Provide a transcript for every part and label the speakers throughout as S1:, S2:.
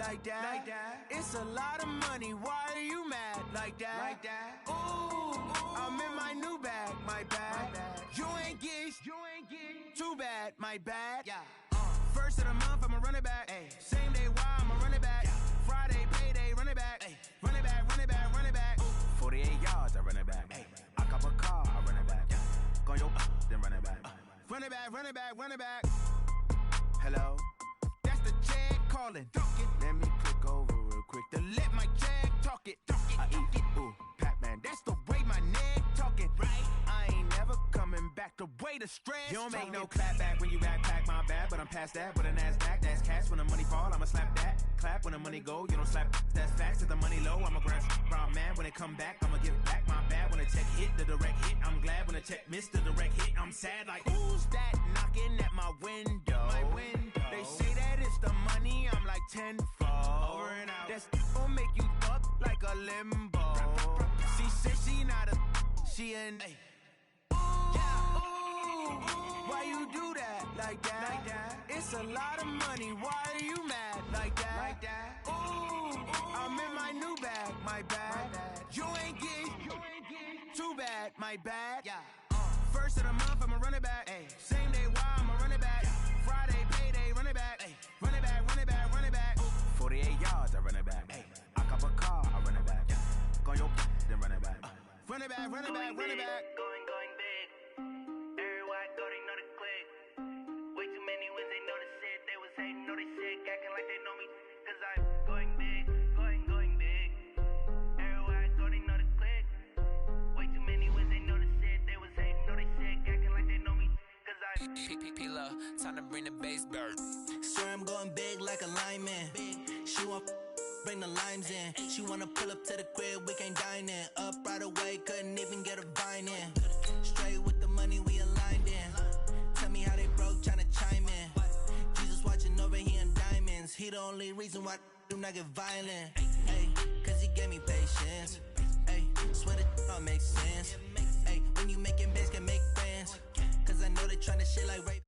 S1: like that. It's a lot of money, why are you mad like that? Ooh, I'm in my new bag, my bad. You ain't get too bad, my bad. First of the month, I'ma run it back. Same day, why I'ma run it back. Friday, payday, run it back. Run it back, run it back, run it back. 48 yards, I run it back. I cop a car, I run it back. Go yo, then run it back. Run it back, run it back, run it back. Hello, that's the check calling. Let me click over real quick to let my check talk it. I eat it, ooh, Pac-Man, that's the way my neck talking. Right, I ain't never coming back the way the stress. You don't make no clap back when you backpack, my bad, but I'm past that. With a NASDAQ, that's cash. When the money fall, I'ma slap that. Clap when the money go, you don't slap. That's facts. If the money low, I'ma grab brown man. When it come back, I'ma give back my bad. When the check hit, the direct hit. I'm glad when the check missed the direct hit. I'm sad like, who's that knocking at my window? My window. They say that it's the money, I'm like tenfold. Over and out. That's gon' make you up like a limbo. She said she not a, she an. Why you do that like that? It's a lot of money, why are you mad like that? Ooh, I'm in my new bag, my bad. You ain't get too bad, my bad. First of the month, I'ma run it back. Same day, why I'ma run it back. Friday, payday, run it back. Run it back, run it back, run it back. 48 yards, I run it back. I cop a car, I run it back. Go yo, then run it back. Run it back, run it back, run it back.
S2: Going big. Everywhere I go, they know the click. Way too many wins, they know the shit. They was hating, know they sick, acting like they know me. Cause I'm going big, going big. Everywhere I go, they know the click. Way too many wins, they know the shit. They was hating, know they sick, acting like they know me. Cause I'm
S3: P-P-P-Love, time to bring the bass bird.
S4: Swear I'm going big like a lineman. She want bring the limes in. She wanna pull up to the crib, we can't dine in. Up right away, couldn't even get a vine in. Straight with the money, we aligned in. Tell me how they broke, tryna chime in. Jesus watching over here in diamonds. He the only reason why I do not get violent. Hey, cause he gave me patience. Hey, swear that all makes sense. Hey, when you making bands, can make friends. Cause I know they tryna shit like rape.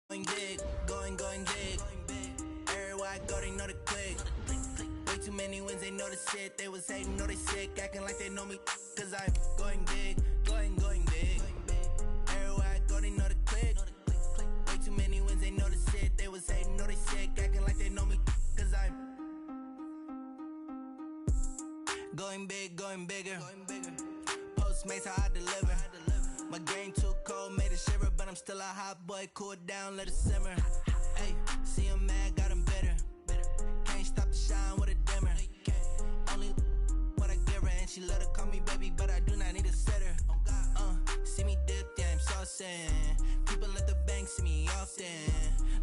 S4: Going big, going big. Everywhere I go, they know the click. Way too many wins, they know the shit. They was hating, know they sick, acting like they know me. Cause I'm going big, going big. Everywhere I go, they know the click. Way too many wins, they know the shit. They was hating, know they sick, acting like they know me. Cause I'm going big, going bigger. Postmates, how I deliver. My game too cold, made it shiver, but I'm still a hot boy. Cool down, let it simmer. Hey, see him mad, got him bitter. Can't stop the shine with a dimmer. Only what I give her, and she let her call me baby, but I do not need a sitter. See me dip, yeah, I'm saucing. People at the bank see me often.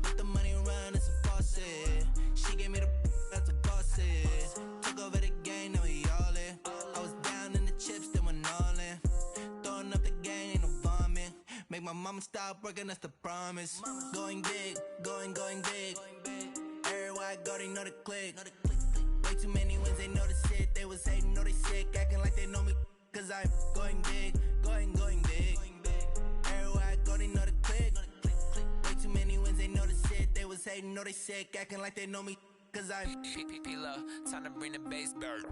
S4: Let the money run, it's a faucet. She gave me the that's a bosses. Took over the game, now we all in. I was down in the chips, then went all in. Throwing up the game, ain't no vomit. Make my mama stop working, that's the promise. Going big, going big. Everywhere I go, they know the click. Way too many wins, they know the shit. They was hating, know they sick, acting like they know me. Cause I'm going big, going big. Everywhere I go, they know the click. Way too many wins, they know the shit. They was hating, know they sick, acting like they know me. Cause I'm
S3: P-P-P-Love, time to bring the bass bird.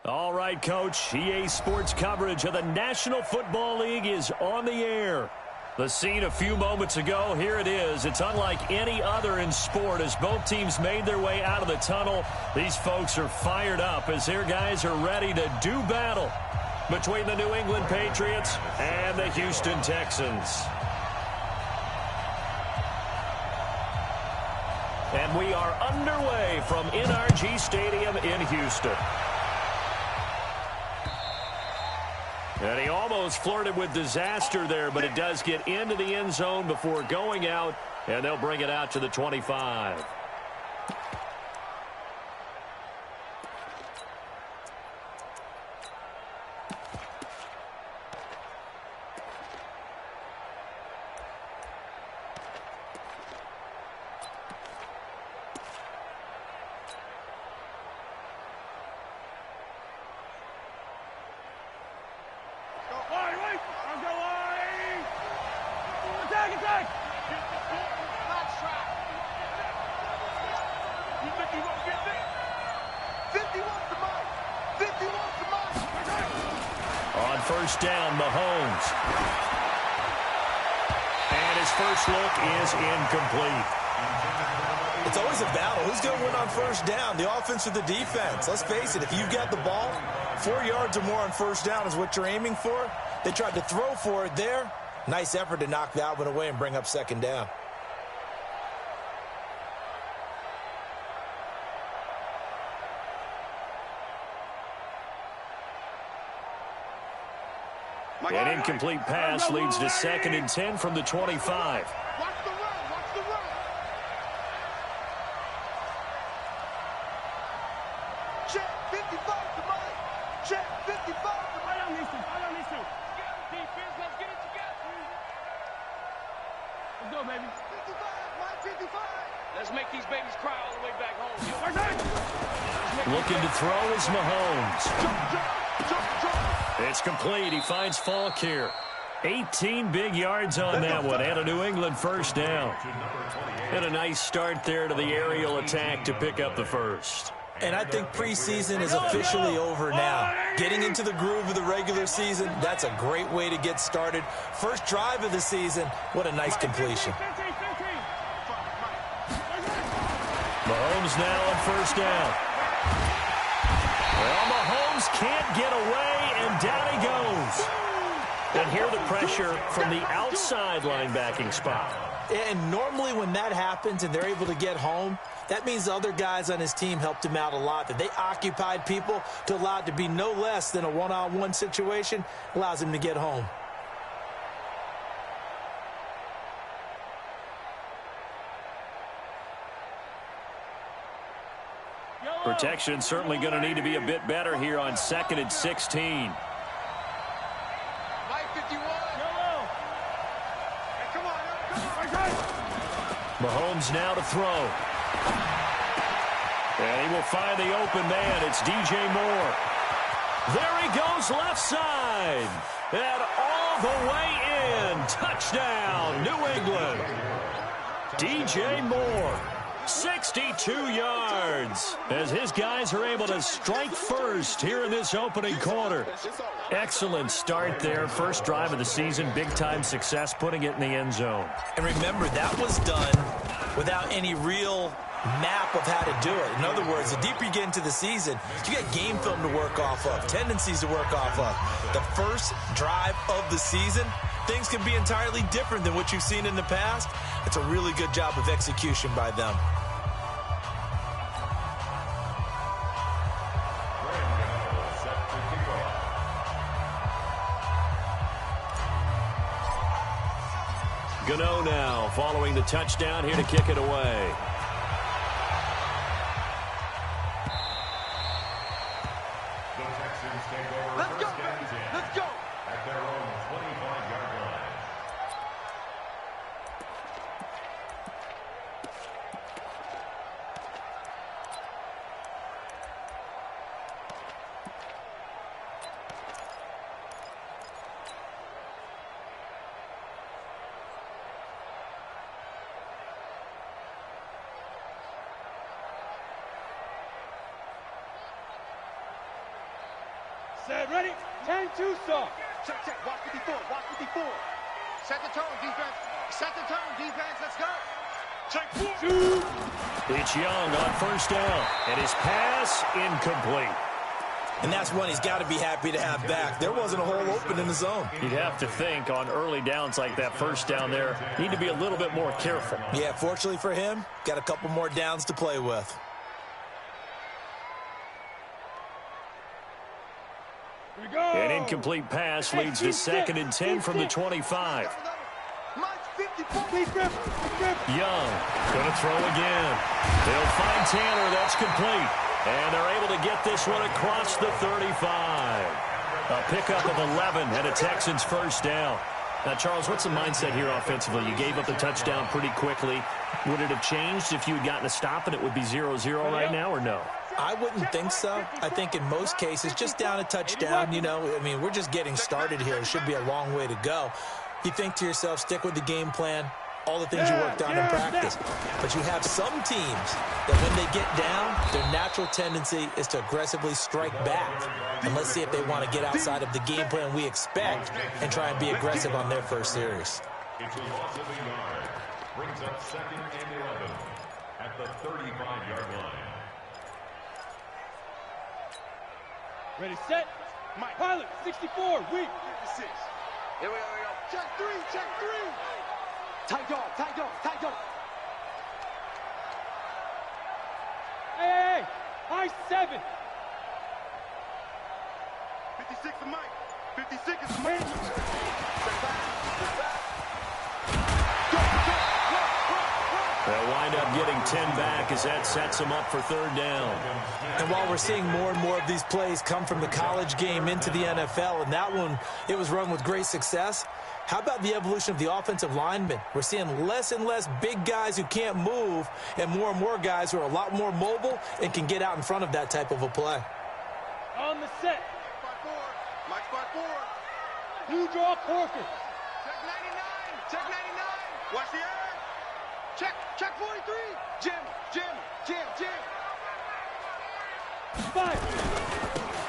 S5: All right, Coach. EA Sports coverage of the National Football League is on the air. The scene a few moments ago, here it is. It's unlike any other in sport as both teams made their way out of the tunnel. These folks are fired up as their guys are ready to do battle between the New England Patriots and the Houston Texans. And we are underway from NRG Stadium in Houston. And he almost flirted with disaster there, but it does get into the end zone before going out, and they'll bring it out to the 25. On first down, Mahomes. And his first look is incomplete.
S6: It's always a battle. Who's going to win on first down, the offense or the defense? Let's face it, if you've got the ball, 4 yards or more on first down is what you're aiming for. They tried to throw for it there. Nice effort to knock that one away and bring up second down.
S5: An incomplete pass leads to 2nd and 10 from the 25.
S7: Watch the run. Watch the run. Check 55 to Mike. Check 55 to Mike. I don't need to. Defense, let's get it together. Let's go, baby. 55, Mike 55. Let's make these babies cry all the way back home.
S5: Looking to throw is Mahomes. It's complete. He finds Falk here. 18 big yards on that one and a New England first down. And a nice start there to the aerial attack to pick up the first.
S6: And I think preseason is officially over now. Getting into the groove of the regular season, that's a great way to get started. First drive of the season, what a nice completion.
S5: Mahomes now on first down. Well, Mahomes can't get away, and down he goes. And here the pressure from the outside linebacking spot.
S6: And normally when that happens and they're able to get home, that means the other guys on his team helped him out a lot. That they occupied people to allow it to be no less than a one-on-one situation, allows him to get home.
S5: Protection certainly going to need to be a bit better here on 2nd and 16. Mahomes now to throw. And he will find the open man. It's DJ Moore. There he goes left side. And all the way in. Touchdown, New England. DJ Moore. 62 yards as his guys are able to strike first here in this opening quarter. Excellent start there. First drive of the season. Big-time success putting it in the end zone.
S6: And remember, that was done without any real map of how to do it. In other words, the deeper you get into the season, you got game film to work off of, tendencies to work off of. The first drive of the season, things can be entirely different than what you've seen in the past. It's a really good job of execution by them.
S5: Gano now following the touchdown here to kick it away.
S8: The Texans take over.
S7: Let's go, let's go.
S8: At their own 25-yard line.
S7: Set, ready? 10-2 stop.
S9: Check, check. Watch 54. Watch 54. Set the tone, defense. Set the tone, defense. Let's go.
S7: Check 2.
S5: It's Young on first down, and his pass incomplete.
S6: And that's one he's got to be happy to have back. There wasn't a hole open in the zone.
S5: You'd have to think on early downs like that first down there, need to be a little bit more careful.
S6: Yeah, fortunately for him, got a couple more downs to play with.
S7: Here we go.
S5: An incomplete pass leads to 2nd and 10 from the 25. Young going to throw again. They'll find Tanner. That's complete. And they're able to get this one across the 35. A pickup of 11 and a Texans first down. Now, Charles, what's the mindset here offensively? You gave up the touchdown pretty quickly. Would it have changed if you had gotten a stop and it would be 0-0 right now, or no?
S6: I wouldn't think so. I think in most cases, just down a touchdown, you know, I mean, we're just getting started here. It should be a long way to go. You think to yourself, stick with the game plan, all the things you worked on in practice. But you have some teams that when they get down, their natural tendency is to aggressively strike back. And let's see if they want to get outside of the game plan we expect and try and be aggressive on their first series.
S8: It's a loss of a yard. Brings up 2nd and 11 at the 35-yard line.
S7: Ready, set. Mike. Pilot, 64, weak.
S9: 56. Here we go, here we go. Check 3, check 3. Tight dog, tight dog, tight dog.
S7: Hey, high 7.
S9: 56 is Mike. 56 is Mike. Step back, step back.
S5: They'll wind up getting 10 back as that sets them up for 3rd down.
S6: And while we're seeing more and more of these plays come from the college game into the NFL, and that one, it was run with great success, how about the evolution of the offensive linemen? We're seeing less and less big guys who can't move and more guys who are a lot more mobile and can get out in front of that type of a play.
S7: On the set.
S9: Spot 4. Mike spot 4.
S7: Blue draw Corker.
S9: Check 99. Check 99. Watch the air. Check 43. Jim.
S7: 5.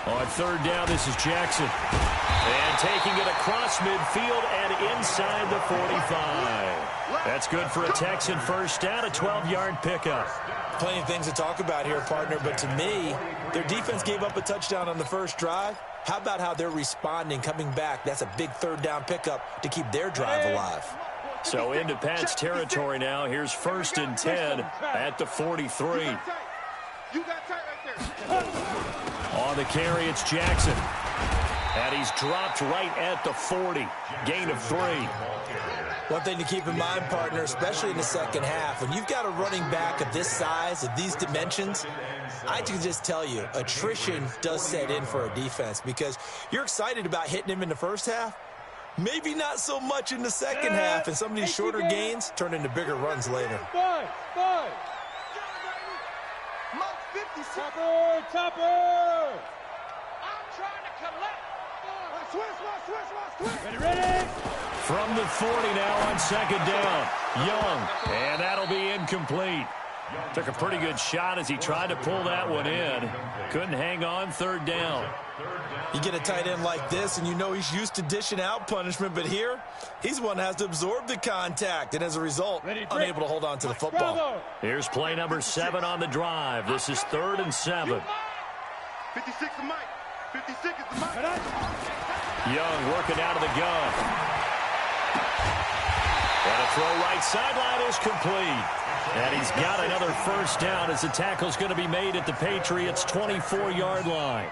S5: On 3rd down, this is Jackson. And taking it across midfield and inside the 45. That's good for a Texan first down, a 12-yard pickup.
S6: Plenty of things to talk about here, partner, but to me, their defense gave up a touchdown on the first drive. How about how they're responding, coming back? That's a big 3rd down pickup to keep their drive alive.
S5: So into Pat's territory now. Here's 1st and 10 at the 43.
S9: You got tight right there.
S5: On the carry, it's Jackson. And he's dropped right at the 40. Gain of 3.
S6: One thing to keep in mind, partner, especially in the second half, when you've got a running back of this size, of these dimensions, I can just tell you, attrition does set in for a defense because you're excited about hitting him in the first half. Maybe not so much in the second half, and some of these shorter gains turn into bigger runs later.
S7: 5.
S9: Mike 56.
S7: Topper.
S9: I'm trying to collect. Switch.
S7: Ready.
S5: From the 40 now on 2nd down. Young, and that'll be incomplete. Took a pretty good shot as he tried to pull that one in. Couldn't hang on 3rd down.
S6: You get a tight end like this, and you know he's used to dishing out punishment, but here, he's the one that has to absorb the contact, and as a result, unable to hold on to the football.
S5: Here's play number 7 on the drive. This is 3rd and 7.
S9: 56 is Mike. 56 is the Mike.
S5: Young working out of the gun. And a throw right sideline is complete. And he's got another first down as the tackle's going to be made at the Patriots' 24-yard line.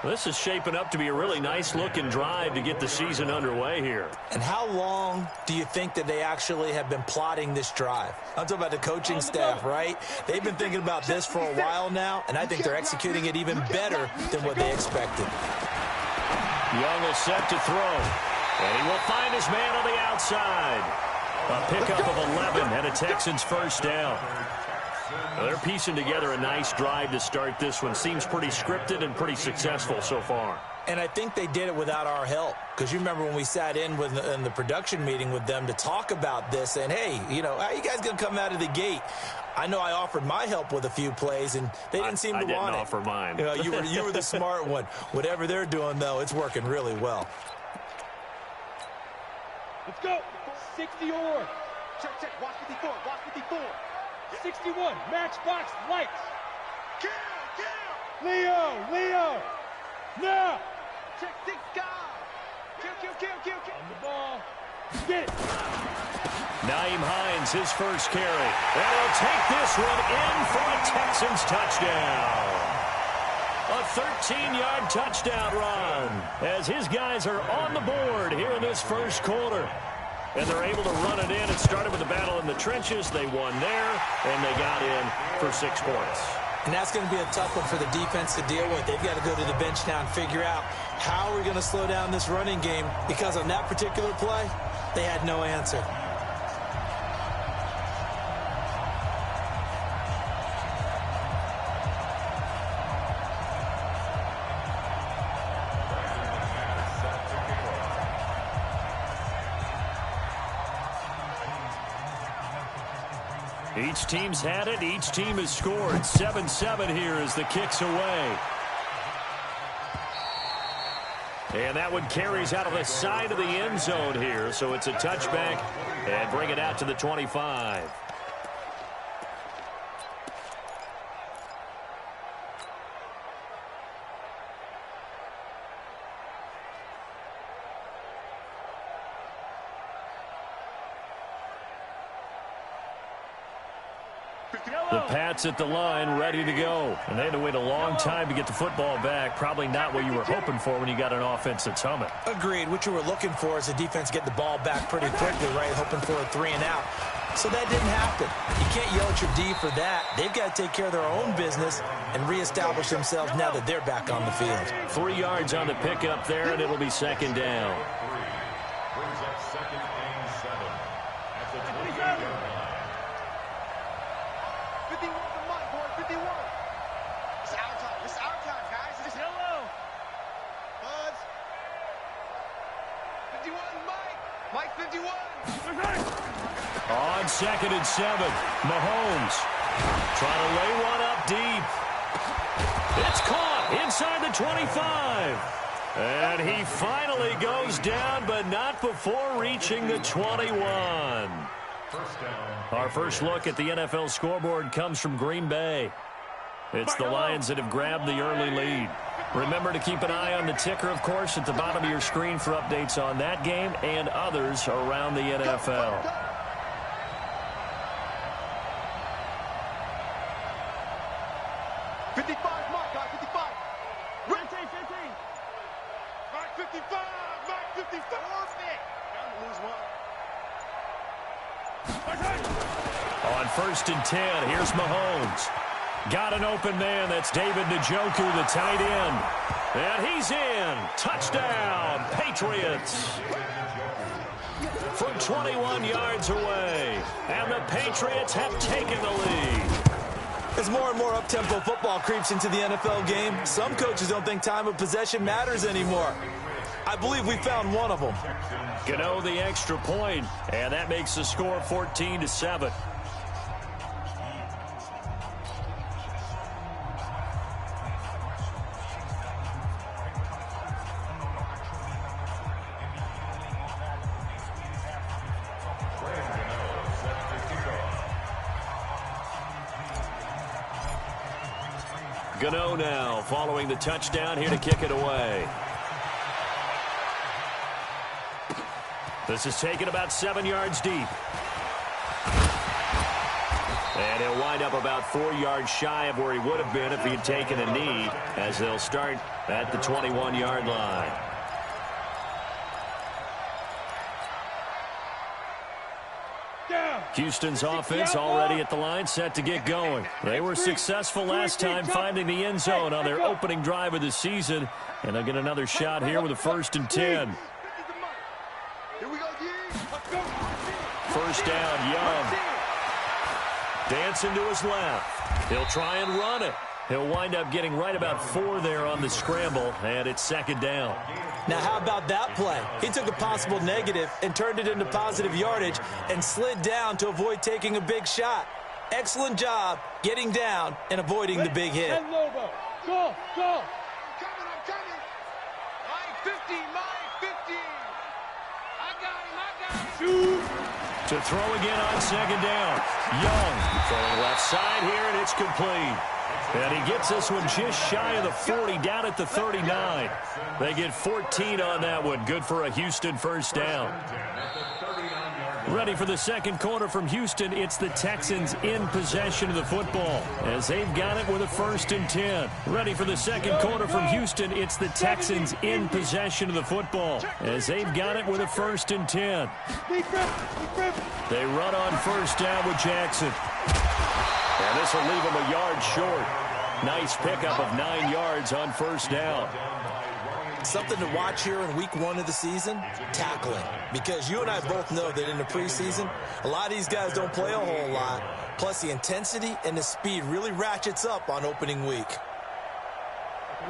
S5: This is shaping up to be a really nice-looking drive to get the season underway here.
S6: And how long do you think that they actually have been plotting this drive? I'm talking about the coaching staff, right? They've been thinking about this for a while now, and I think they're executing it even better than what they expected.
S5: Young is set to throw, and he will find his man on the outside. A pickup of 11 and a Texans first down. Well, they're piecing together a nice drive to start this one. Seems pretty scripted and pretty successful so far.
S6: And I think they did it without our help. Because you remember when we sat in the production meeting with them to talk about this, and hey, you know, how are you guys going to come out of the gate? I know I offered my help with a few plays, and they didn't seem to want it.
S5: I didn't offer mine.
S6: You know, you were the smart one. Whatever they're doing, though, it's working really well.
S7: Let's go. 60 or. Check. Watch 54. Watch 54. 61. Matchbox lights. Kill. Leo. Now. Check 6 guys. Kill. On the ball. Get it.
S5: Nyheim Hines, his first carry. And he'll take this one in for a Texans touchdown. A 13-yard touchdown run as his guys are on the board here in this first quarter. And they're able to run it in. It started with a battle in the trenches. They won there, and they got in for 6 points.
S6: And that's going to be a tough one for the defense to deal with. They've got to go to the bench now and figure out how we're going to slow down this running game, because on that particular play, they had no answer.
S5: Each team's had it. Each team has scored. 7-7 here as the kick's away. And that one carries out of the side of the end zone here. So it's a touchback and bring it out to the 25. The Pats at the line, ready to go. And they had to wait a long time to get the football back. Probably not what you were hoping for when you got an offense that's humming.
S6: Agreed. What you were looking for is the defense get the ball back pretty quickly, right? Hoping for a 3 and out. So that didn't happen. You can't yell at your D for that. They've got to take care of their own business and reestablish themselves now that they're back on the field.
S5: 3 yards on the pickup there, and it'll be second down.
S8: Brings up 2nd and 7 at the 20-yard line.
S9: 51 for Mike, boy. 51. It's our time. It's our time, guys. It's yellow. Buzz. 51, Mike. Mike, 51.
S5: On 2nd and 7, Mahomes trying to lay one up deep. It's caught inside the 25. And he finally goes down, but not before reaching the 21. Our first look at the NFL scoreboard comes from Green Bay. It's the Lions that have grabbed the early lead. Remember to keep an eye on the ticker, of course, at the bottom of your screen for updates on that game and others around the NFL. On 1st and 10, here's Mahomes. Got an open man. That's David Njoku, the tight end. And he's in. Touchdown, Patriots. From 21 yards away. And the Patriots have taken the lead.
S6: As more and more up-tempo football creeps into the NFL game, some coaches don't think time of possession matters anymore. I believe we found one of them.
S5: Gano the extra point, and that makes the score 14-7. Gano now following the touchdown here to kick it away. This is taken about 7 yards deep. And he'll wind up about 4 yards shy of where he would have been if he had taken a knee, as they'll start at the 21-yard line. Houston's offense already at the line, set to get going. They were successful last time finding the end zone on their opening drive of the season, and they'll get another shot here with a 1st and 10. First down, Young. Dancing to his left. He'll try and run it. He'll wind up getting right about 4 there on the scramble, and it's second down.
S6: Now, how about that play? He took a possible negative and turned it into positive yardage and slid down to avoid taking a big shot. Excellent job getting down and avoiding the big hit.
S7: Go, go.
S9: I'm coming. My 50, my 50. I got him.
S5: To throw again on second down. Young throwing left side here, and it's complete. And he gets this one just shy of the 40, down at the 39. They get 14 on that one. Good for a Houston first down. Ready for the second quarter from Houston. It's the Texans in possession of the football as they've got it with a 1st and 10. Ready for the second quarter from Houston. It's the Texans in possession of the football as they've got it with a 1st and 10. They run on first down with Jackson. And this will leave him a yard short. Nice pickup of 9 yards on first down.
S6: Something to watch here in week 1 of the season, tackling. Because you and I both know that in the preseason, a lot of these guys don't play a whole lot. Plus, the intensity and the speed really ratchets up on opening week.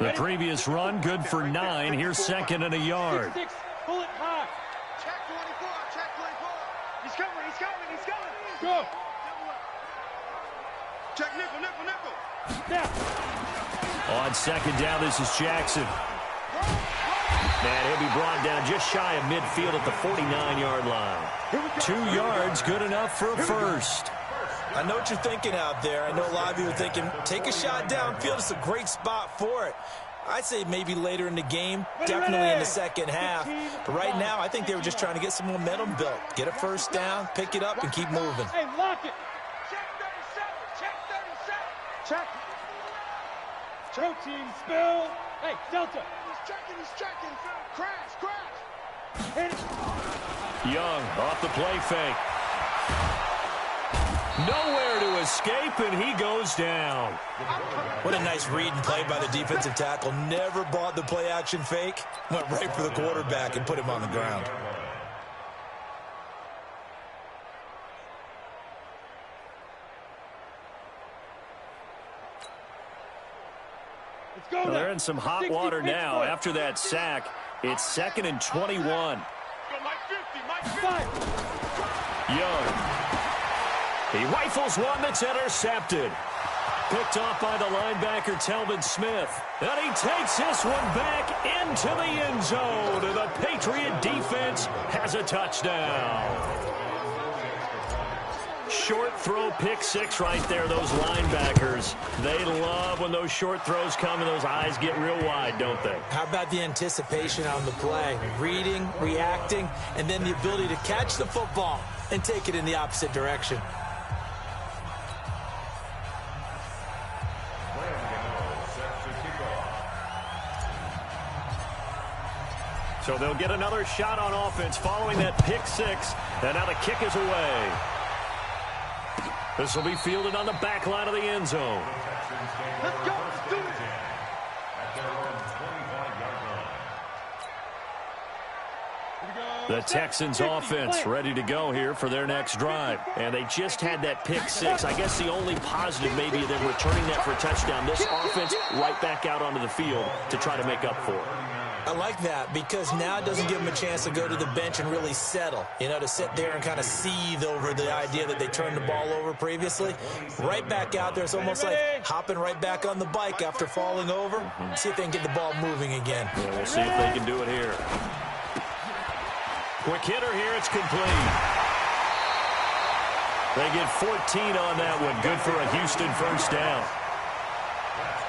S5: The previous run, good for 9. Here's second and a yard.
S7: Pull it high.
S9: Check 24, check 24.
S7: He's coming, he's coming, he's coming. Go.
S9: Check nickel, nickel, nickel.
S5: On second down, this is Jackson. And he'll be brought down just shy of midfield at the 49-yard line. 2 yards, good enough for a first.
S6: I know what you're thinking out there. I know a lot of you are thinking, take a shot downfield. It's a great spot for it. I'd say maybe later in the game, definitely in the second half. But right now, I think they were just trying to get some momentum built. Get a first down, pick it up, and keep moving.
S7: Hey, lock it.
S9: Check 37, check 37.
S7: Check. Protein spill. Hey, Delta.
S9: He's checking. Crash, crash.
S7: Hit it.
S5: Young off the play fake. Nowhere to escape, and he goes down.
S6: What a nice read and play by the defensive tackle. Never bought the play action fake. Went right for the quarterback and put him on the ground.
S5: Well, they're in some hot water now. After that sack, it's 2nd and 21. Young. He rifles one that's intercepted. Picked off by the linebacker, Telvin Smith. And he takes this one back into the end zone. And the Patriot defense has a touchdown. Short throw, pick 6 right there, those linebackers. They love when those short throws come and those eyes get real wide, don't they?
S6: How about the anticipation on the play? Reading, reacting, and then the ability to catch the football and take it in the opposite direction.
S5: So they'll get another shot on offense following that pick 6. And now the kick is away. This will be fielded on the back line of the end zone.
S9: Let's go. Do it.
S5: The Texans offense ready to go here for their next drive. And they just had that pick 6. I guess the only positive maybe of them returning that for a touchdown. This offense right back out onto the field to try to make up for it.
S6: I like that because now it doesn't give them a chance to go to the bench and really settle, to sit there and kind of seethe over the idea that they turned the ball over previously. Right back out there, it's almost like hopping right back on the bike after falling over. See if they can get the ball moving again.
S5: Yeah, we'll see if they can do it here. Quick hitter here, it's complete. They get 14 on that one. Good for a Houston first down.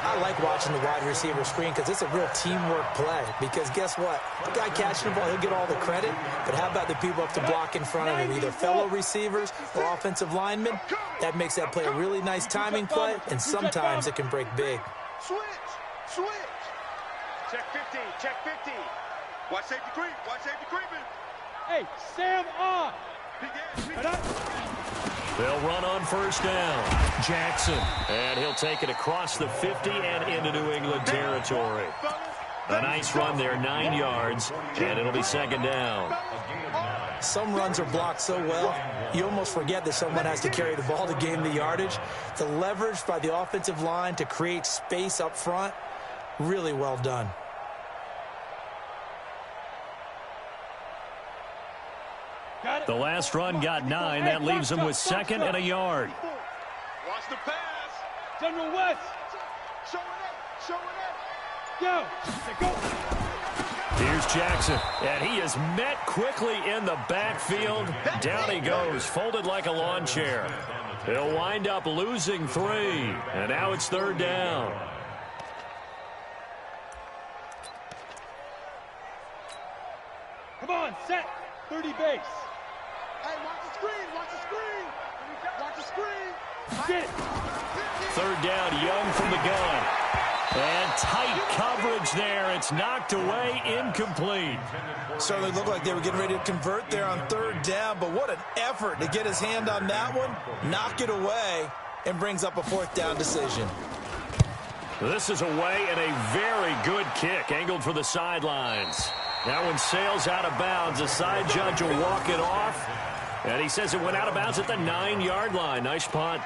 S6: I like watching the wide receiver screen because it's a real teamwork play. Because guess what? The guy catching the ball, he'll get all the credit. But how about the people up to block in front of him, either fellow receivers or offensive linemen? That makes that play a really nice timing play, and sometimes it can break big.
S9: Switch. Check 50, check 50. Watch safety creep, watch safety creeping.
S7: Hey, Sam on.
S5: They'll run on first down. Jackson. And he'll take it across the 50 and into New England territory. A nice run there, 9 yards, and it'll be second down.
S6: some runs are blocked so well, you almost forget that someone has to carry the ball to gain the yardage. The leverage by the offensive line to create space up front, really well done.
S5: The last run got 9. That leaves him with 2nd and a yard.
S7: Watch the pass. General West. Show it up. Go.
S5: Here's Jackson, and he is met quickly in the backfield. Down he goes, folded like a lawn chair. He'll wind up losing 3, and now it's 3rd down.
S7: Come on, set. 30 base.
S9: Hey, watch the screen. Watch the screen.
S7: Get it.
S5: 3rd down, Young from the gun. And tight coverage there. It's knocked away, incomplete.
S6: Certainly looked like they were getting ready to convert there on 3rd down, but what an effort to get his hand on that one, knock it away, and brings up a 4th down decision.
S5: This is away and a very good kick, angled for the sidelines. That one sails out of bounds. The side judge will walk it off, and he says it went out of bounds at the 9-yard line. Nice punt.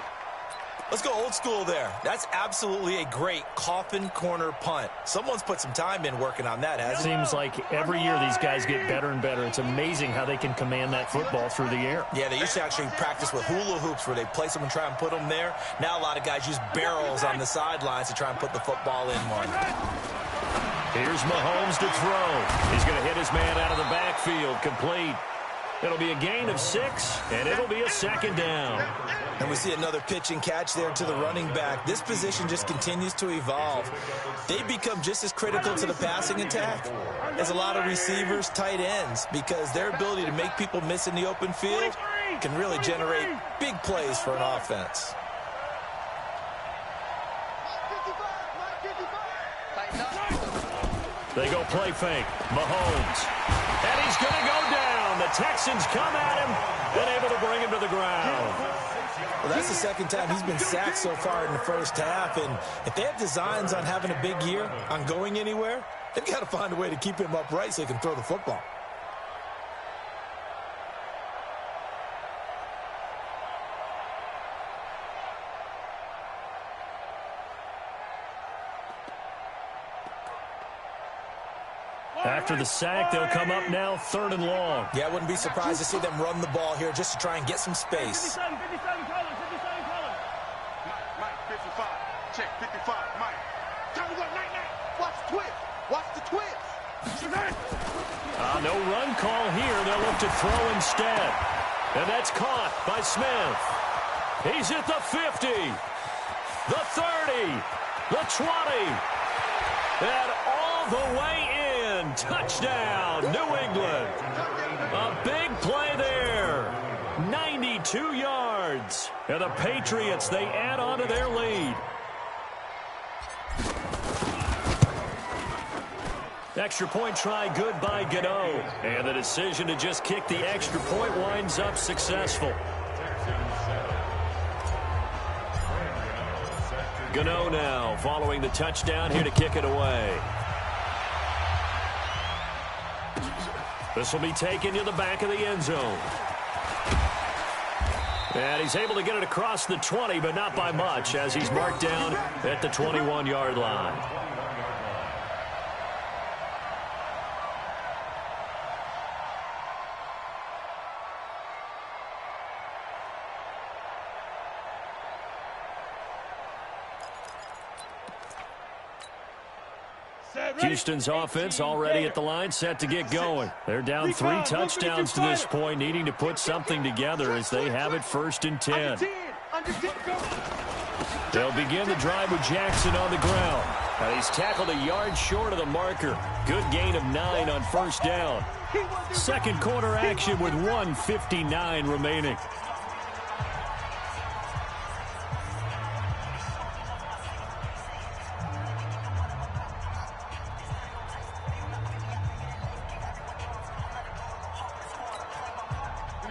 S6: Let's go old school there. That's absolutely a great coffin corner punt. Someone's put some time in working on that, hasn't it?
S5: Seems like every year these guys get better and better. It's amazing how they can command that football through the air.
S6: Yeah, they used to actually practice with hula hoops where they place them and try and put them there. Now a lot of guys use barrels on the sidelines to try and put the football in one.
S5: Here's Mahomes to throw. He's going to hit his man out of the backfield. Complete. It'll be a gain of 6, and it'll be a 2nd down.
S6: And we see another pitch and catch there to the running back. This position just continues to evolve. They become just as critical to the passing attack as a lot of receivers, tight ends, because their ability to make people miss in the open field can really generate big plays for an offense.
S5: They go play fake. Mahomes. And he's going to go down. The Texans come at him and able to bring him to the ground.
S6: Well, that's the 2nd time he's been sacked so far in the first half. And if they have designs on having a big year, on going anywhere, they've got to find a way to keep him upright so he can throw the football.
S5: After the sack, they'll come up now 3rd and long.
S6: Yeah, I wouldn't be surprised to see them run the ball here just to try and get some space.
S7: 57 colors. Mike, 55. Check, 55. Mike. Time to go, night. Watch the twist.
S5: No run call here. They'll look to throw instead. And that's caught by Smith. He's at the 50, the 30, the 20, and all the way in. Touchdown, New England. A big play there. 92 yards. And the Patriots, they add on to their lead. Extra point try good by Gano. And the decision to just kick the extra point winds up successful. Gano now following the touchdown here to kick it away. This will be taken to the back of the end zone. And he's able to get it across the 20, but not by much, as he's marked down at the 21-yard line. Houston's offense already at the line, set to get going. They're down 3 touchdowns to this point, needing to put something together as they have it 1st and 10. They'll begin the drive with Jackson on the ground. And he's tackled a yard short of the marker. Good gain of 9 on 1st down. 2nd quarter action with 1:59 remaining.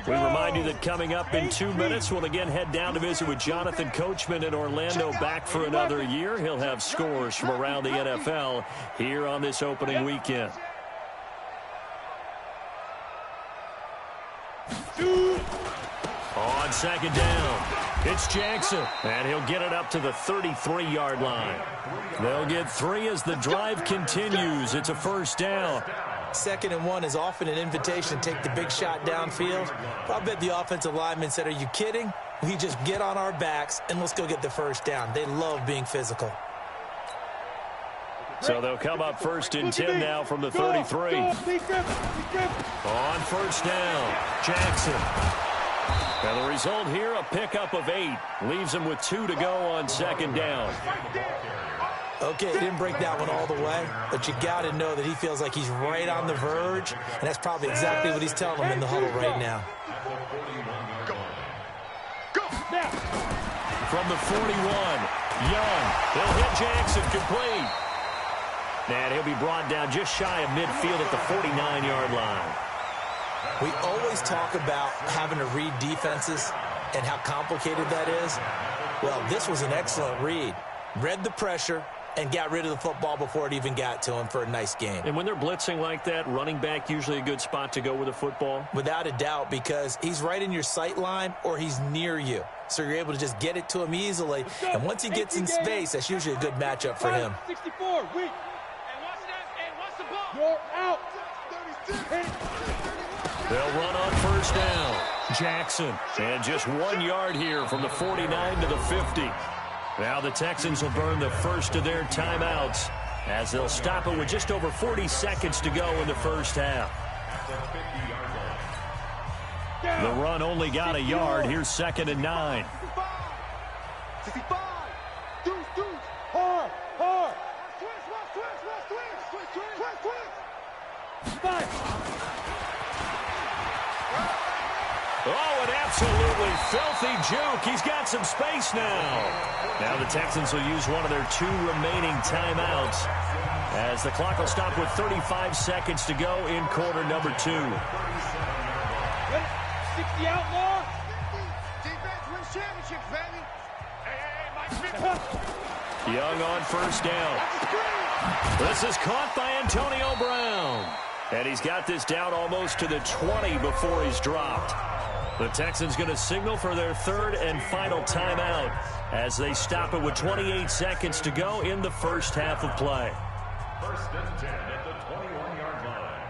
S5: We remind you that coming up in 2 minutes, we'll again head down to visit with Jonathan Coachman in Orlando, back for another year. He'll have scores from around the NFL here on this opening weekend. second down. It's Jackson, and he'll get it up to the 33-yard line. They'll get 3 as the drive continues. It's a first down.
S6: 2nd and 1 is often an invitation to take the big shot downfield. But I bet the offensive lineman said, are you kidding? We just get on our backs, and let's go get the first down. They love being physical.
S5: So they'll come up 1st and 10 now from the 33. On first down, Jackson. And the result here, a pickup of 8. Leaves him with 2 to go on 2nd down.
S6: Okay, he didn't break that one all the way, but you got to know that he feels like he's right on the verge, and that's probably exactly what he's telling them in the huddle right now.
S5: From the 41, Young. He'll hit Jackson complete. And he'll be brought down just shy of midfield at the 49-yard line.
S6: We always talk about having to read defenses and how complicated that is. Well, this was an excellent read. Read the pressure and got rid of the football before it even got to him for a nice game.
S5: And when they're blitzing like that, running back usually a good spot to go with a football?
S6: Without a doubt, because he's right in your sight line or he's near you. So you're able to just get it to him easily. And once he gets in space, that's usually a good matchup for him.
S7: 64, weak. You're out.
S5: They'll run on first down. Jackson. And just 1 yard here from the 49 to the 50. Now the Texans will burn the first of their timeouts as they'll stop it with just over 40 seconds to go in the first half. The run only got a yard. Here's 2nd and 9.
S7: 65. Deuce. Hard.
S5: Oh, an absolutely filthy juke. He's got some space now. Now the Texans will use one of their 2 remaining timeouts as the clock will stop with 35 seconds to go in quarter number 2.
S7: 60 outlaw. Defense wins championships, baby. Hey,
S5: Young on first down. This is caught by Antonio Brown. And he's got this down almost to the 20 before he's dropped. The Texans going to signal for their 3rd and final timeout as they stop it with 28 seconds to go in the first half of play.
S8: 1st and 10 at the 21-yard line.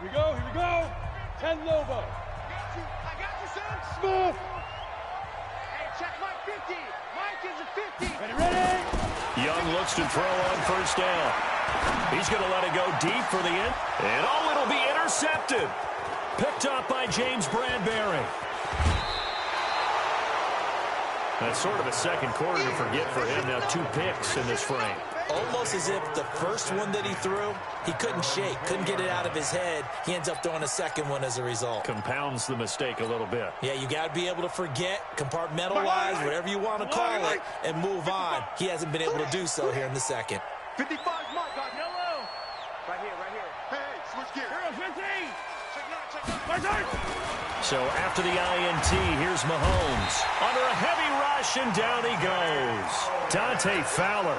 S7: Here we go. 10 Lobo. I got you, son. Smooth. Hey, check Mike 50. Mike is a 50. Ready.
S5: Young looks to throw on first down. He's going to let it go deep for the end. And it'll be intercepted. Picked up by James Bradbury. That's sort of a second quarter to forget for him. Now 2 picks in this frame.
S6: Almost as if the first one that he threw, he couldn't shake, couldn't get it out of his head. He ends up throwing a second one as a result.
S5: Compounds the mistake a little bit.
S6: Yeah, you got to be able to forget, compartmentalize, whatever you want to call it, and move on. He hasn't been able to do so here in the second.
S7: 55 Mike, got yellow. Right here. Hey, switch gear. Here, 15. Check 9.
S5: So after the INT, here's Mahomes. Under a heavy rush, and down he goes. Dante Fowler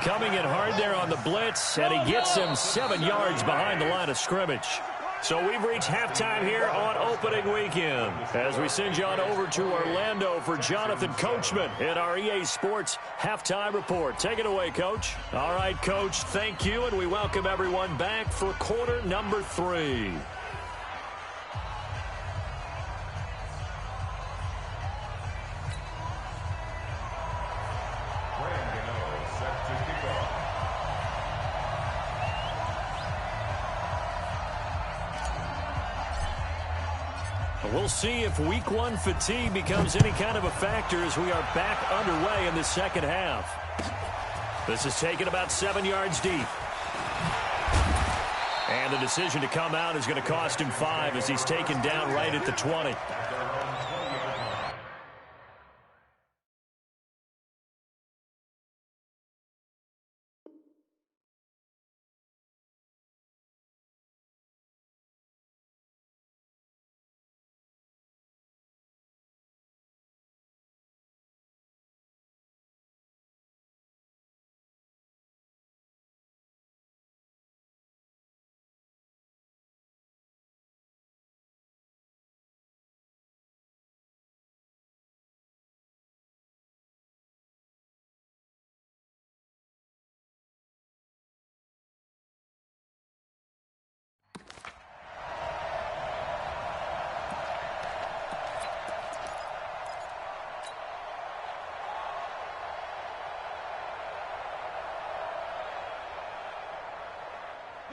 S5: coming in hard there on the blitz, and he gets him 7 yards behind the line of scrimmage. So we've reached halftime here on opening weekend as we send you on over to Orlando for Jonathan Coachman in our EA Sports Halftime Report. Take it away, Coach. All right, Coach, thank you, and we welcome everyone back for quarter number 3. We'll see if week 1 fatigue becomes any kind of a factor as we are back underway in the second half. This is taken about 7 yards deep. And the decision to come out is going to cost him 5 as he's taken down right at the 20.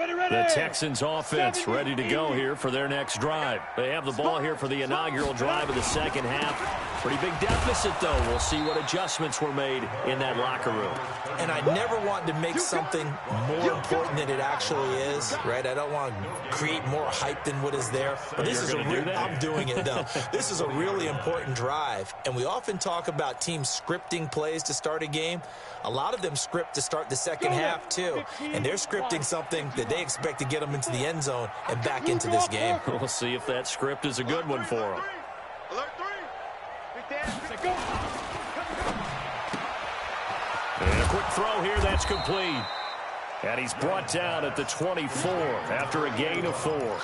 S5: The Texans offense ready to go here for their next drive. They have the ball here for the inaugural drive of the second half. Pretty big deficit, though. We'll see what adjustments were made in that locker room.
S6: And I never want to make something more important than it actually is, right? I don't want to create more hype than what is there. But this is I'm doing it, though. This is a really important drive. And we often talk about teams scripting plays to start a game. A lot of them script to start the second half, too. And they're scripting something that they expect to get them into the end zone and back into this game.
S5: We'll see if that script is a good one for them. And a quick throw here, that's complete. And he's brought down at the 24 after a gain of 4.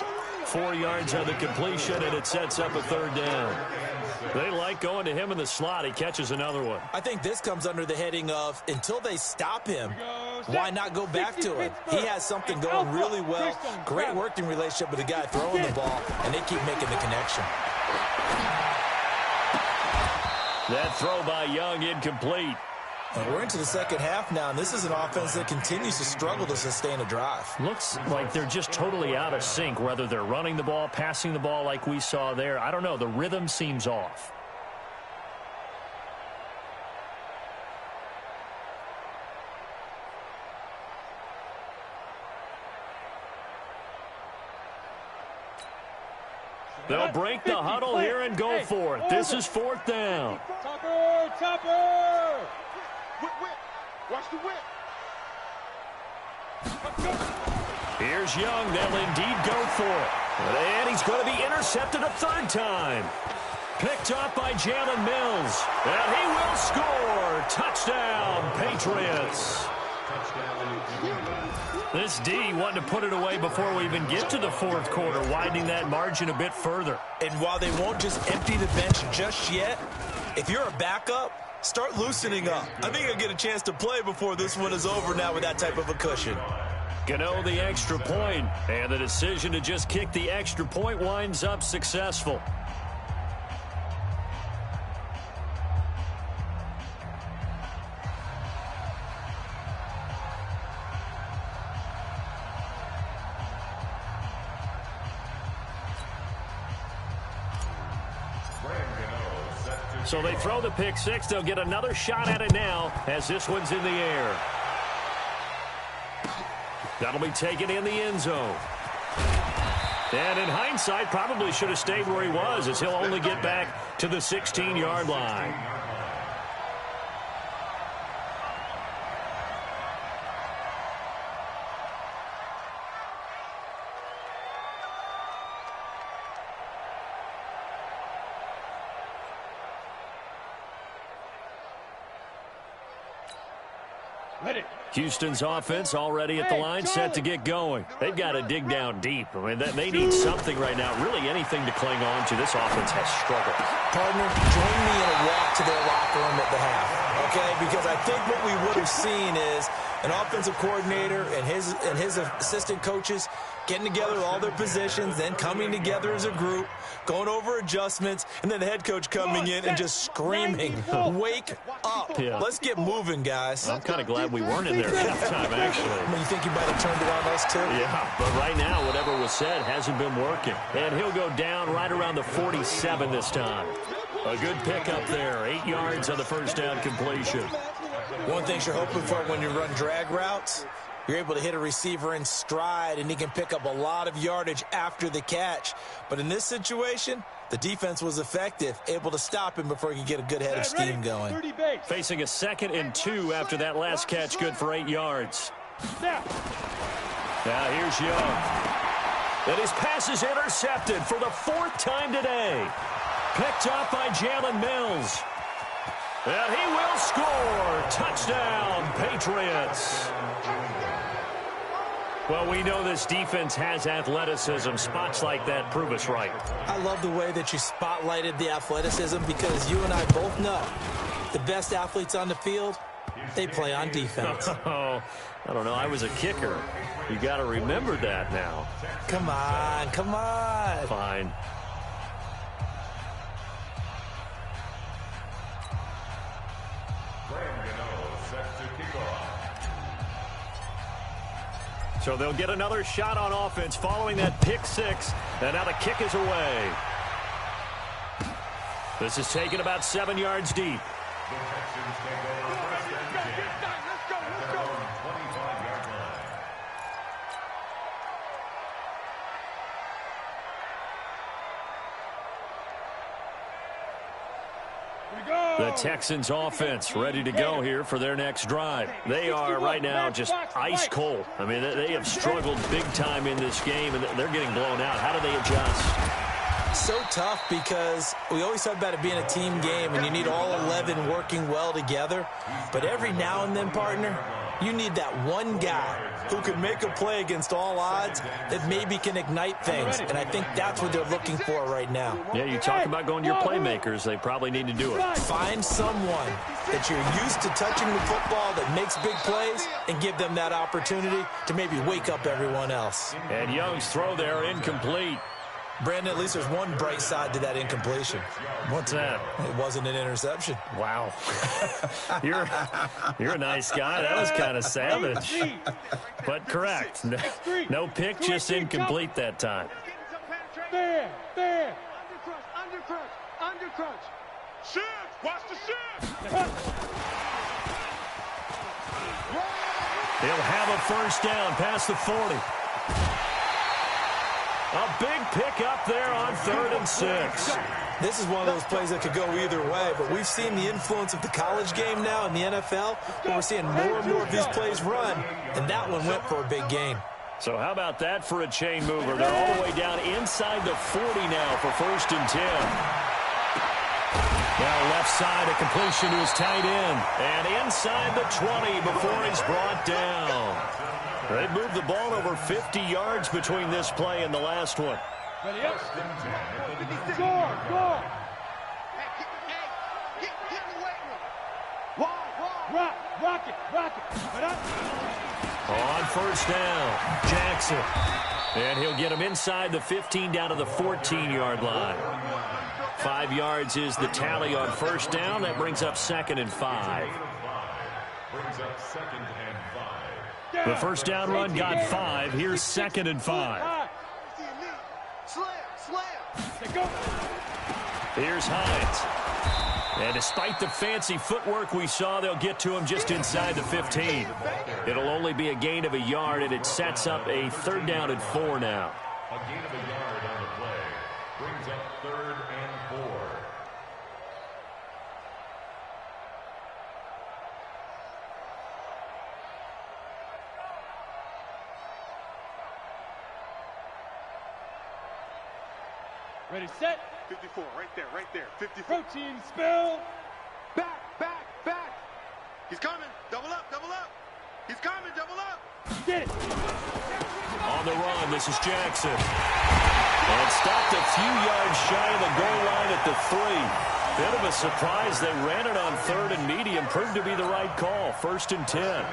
S5: 4 yards on the completion, and it sets up a third down. They like going to him in the slot. He catches another one.
S6: I think this comes under the heading of, until they stop him, why not go back to him? He has something going really well. Great working relationship with the guy throwing the ball, and they keep making the connection.
S5: That throw by Young incomplete.
S6: And we're into the second half now, and this is an offense that continues to struggle to sustain a drive.
S5: Looks like they're just totally out of sync, whether they're running the ball, passing the ball like we saw there. I don't know. The rhythm seems off. They'll break the huddle here and go for it. This is fourth down.
S7: Chopper! Whip. Watch the whip.
S5: Here's Young. They'll indeed go for it. And he's going to be intercepted a third time. Picked up by Jalen Mills. And he will score. Touchdown, Patriots. This D wanting to put it away before we even get to the fourth quarter, widening that margin a bit further.
S6: And while they won't just empty the bench just yet, if you're a backup, start loosening up. I think you'll get a chance to play before this one is over now with that type of a cushion.
S5: Gano the extra point, and the decision to just kick the extra point winds up successful. So they throw the pick six. They'll get another shot at it now as this one's in the air. That'll be taken in the end zone. And in hindsight, probably should have stayed where he was, as he'll only get back to the 16-yard line. Houston's offense already at the line, set to get going. They've got to dig down deep. I mean, they need something right now, really anything to cling on to. This offense has struggled.
S6: Partner, join me in a walk to their locker room at the half, okay? Because I think what we would have seen is an offensive coordinator and his assistant coaches getting together with all their positions, then coming together as a group, going over adjustments, and then the head coach coming in and just screaming, wake up. Yeah. Let's get moving, guys.
S5: I'm kind of glad we weren't in there at halftime, actually.
S6: I mean, you think you might have turned it on us, too?
S5: Yeah, but right now, whatever was said hasn't been working. And he'll go down right around the 47 this time. A good pickup there. 8 yards on the first down completion.
S6: One thing you're hoping for when you run drag routes, you're able to hit a receiver in stride, and he can pick up a lot of yardage after the catch. But in this situation, the defense was effective, able to stop him before he could get a good head of steam going.
S5: Facing a 2nd and 2 after that last catch, good for 8 yards. Now here's Young. And his pass is intercepted for the 4th time today. Picked up by Jalen Mills. And he will score. Touchdown, Patriots. Well, we know this defense has athleticism. Spots like that prove us right.
S6: I love the way that you spotlighted the athleticism, because you and I both know the best athletes on the field, they play on defense.
S5: Oh, I don't know. I was a kicker. You got to remember that now.
S6: Come on, come on.
S5: Fine. So they'll get another shot on offense following that pick six. And now the kick is away. This is taken about 7 yards deep.
S8: The Texans take over first and 10 at their own 25-yard line.
S5: The Texans offense ready to go here for their next drive. They are right now just ice cold. I mean, they have struggled big time in this game, and they're getting blown out. How do they adjust?
S6: So tough because we always talk about it being a team game and you need all 11 working well together. But every now and then, partner, you need that one guy who can make a play against all odds that maybe can ignite things. And I think that's what they're looking for right now.
S5: Yeah, you talk about going to your playmakers. They probably need to do it.
S6: Find someone that you're used to touching the football that makes big plays and give them that opportunity to maybe wake up everyone else.
S5: And Young's throw there incomplete.
S6: Brandon, at least there's one bright side to that incompletion.
S5: What's that?
S6: It wasn't an interception.
S5: Wow. You're a nice guy. That was kind of savage. But correct. No pick, just incomplete that time.
S7: There. Under crunch. Shift. Watch the shift.
S5: He'll have a first down past the 40. A big pick up there on 3rd and 6.
S6: This is one of those plays that could go either way, but we've seen the influence of the college game now in the NFL, where we're seeing more and more of these plays run, and that one went for a big gain.
S5: So how about that for a chain mover? They're all the way down inside the 40 now for 1st and 10. Now left side, a completion to his tight end, and inside the 20 before he's brought down. They've moved the ball over 50 yards between this play and the last one.
S7: Ready up. Score.
S9: Get in the weight room.
S7: Rock it.
S5: On first down, Jackson. And he'll get him inside the 15 down to the 14-yard line. 5 yards is the tally on first down. That brings up 2nd and 5.
S8: Brings up 2nd and 5.
S5: The first down run got 5. Here's 2nd and 5.
S9: Slam.
S5: Here's Hines. And despite the fancy footwork we saw, they'll get to him just inside the 15. It'll only be a gain of a yard, and it sets up a 3rd down and 4 now.
S8: A gain of a yard on the play. Brings up 3rd and 4.
S7: Ready, set.
S9: 54, right there. 54.
S7: Protein spill.
S9: Back. He's coming. Double up. He's coming. Double up.
S7: Get it.
S5: On the run, this is Jackson. And stopped a few yards shy of the goal line at the 3. Bit of a surprise. They ran it on 3rd and medium. Proved to be the right call. 1st and 10.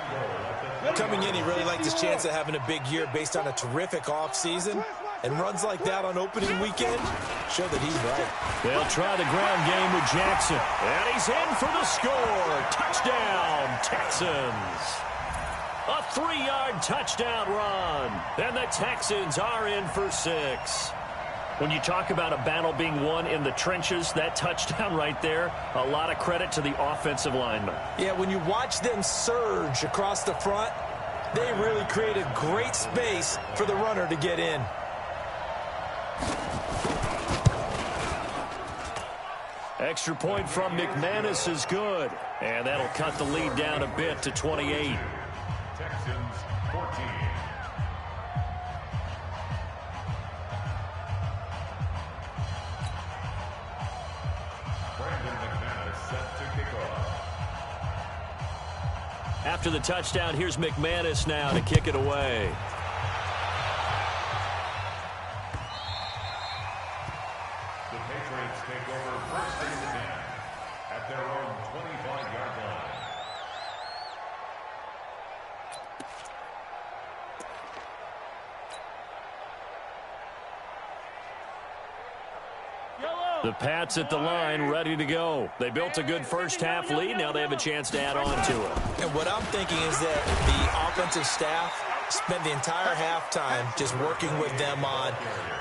S6: Coming in, he really liked his chance of having a big year based on a terrific offseason. And runs like that on opening weekend show that he's right.
S5: They'll try the ground game with Jackson. And he's in for the score. Touchdown, Texans. A 3-yard touchdown run. And the Texans are in for 6. When you talk about a battle being won in the trenches, that touchdown right there, a lot of credit to the offensive linemen.
S6: Yeah, when you watch them surge across the front, they really created great space for the runner to get in.
S5: Extra point from McManus is good. And that'll cut the lead down a bit to 28.
S8: Texans 14. Brandon McManus set to kick off.
S5: After the touchdown, here's McManus now to kick it away.
S8: The Patriots take over first and 10 at their own 25-yard line.
S5: The Pats at the line, ready to go. They built a good first-half lead. Now they have a chance to add on to it.
S6: And what I'm thinking is that the offensive staff spent the entire halftime just working with them on,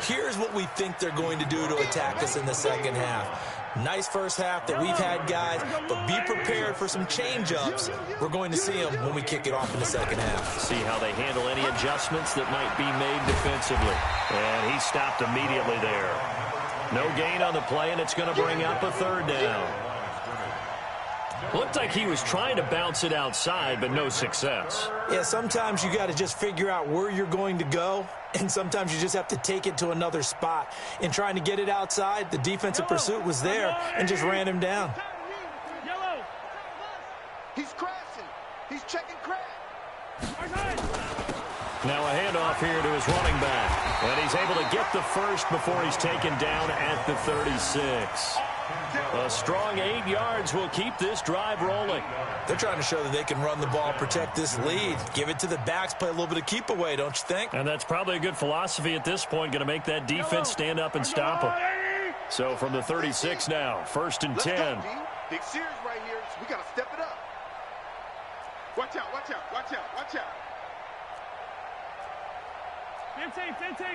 S6: here's what we think they're going to do to attack us in the second half. Nice first half that we've had, guys, but be prepared for some change-ups. We're going to see them when we kick it off in the second half.
S5: See how they handle any adjustments that might be made defensively. And he stopped immediately there. No gain on the play, and it's going to bring up a third down. Looked like he was trying to bounce it outside, but no success.
S6: Yeah, sometimes you got to just figure out where you're going to go, and sometimes you just have to take it to another spot. In trying to get it outside, the defensive pursuit was there and just ran him down.
S7: Yellow.
S9: He's crashing. He's checking crash.
S5: Now a handoff here to his running back. And he's able to get the first before he's taken down at the 36. A strong 8 yards will keep this drive rolling.
S6: They're trying to show that they can run the ball, protect this lead. Give it to the backs, play a little bit of keep away, don't you think?
S5: And that's probably a good philosophy at this point, going to make that defense stand up and stop them. So from the 36 now, 1st and 10.
S9: Let's go, G. Big series right here, so we got to step it up. Watch out, watch out, watch out, watch out.
S7: 15.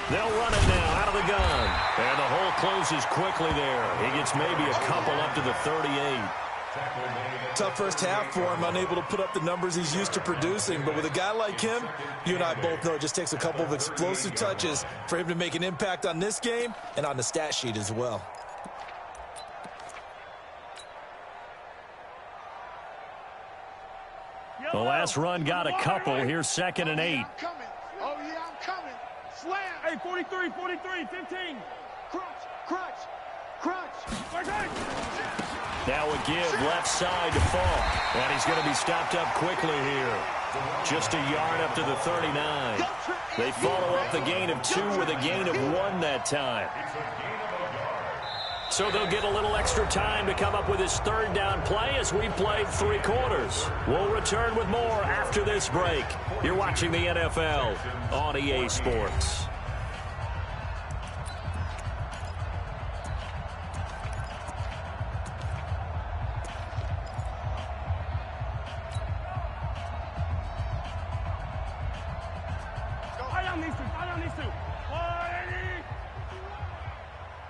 S5: They'll run it now out of the gun. And the hole closes quickly there. He gets maybe a couple up to the 38.
S6: Tough first half for him, unable to put up the numbers he's used to producing. But with a guy like him, you and I both know it just takes a couple of explosive touches for him to make an impact on this game and on the stat sheet as well.
S5: The last run got a couple. Here's 2nd and 8.
S9: I'm coming. Oh, yeah, I'm coming. Slam.
S7: Hey, 43, 15.
S9: Crunch.
S5: Now a give left side to Fall. And he's going to be stopped up quickly here. Just a yard up to the 39. They follow up the gain of 2 with a gain of 1 that time. So they'll get a little extra time to come up with his 3rd down play as we played 3 quarters. We'll return with more after this break. You're watching the NFL on EA Sports.
S7: I don't need to. 180.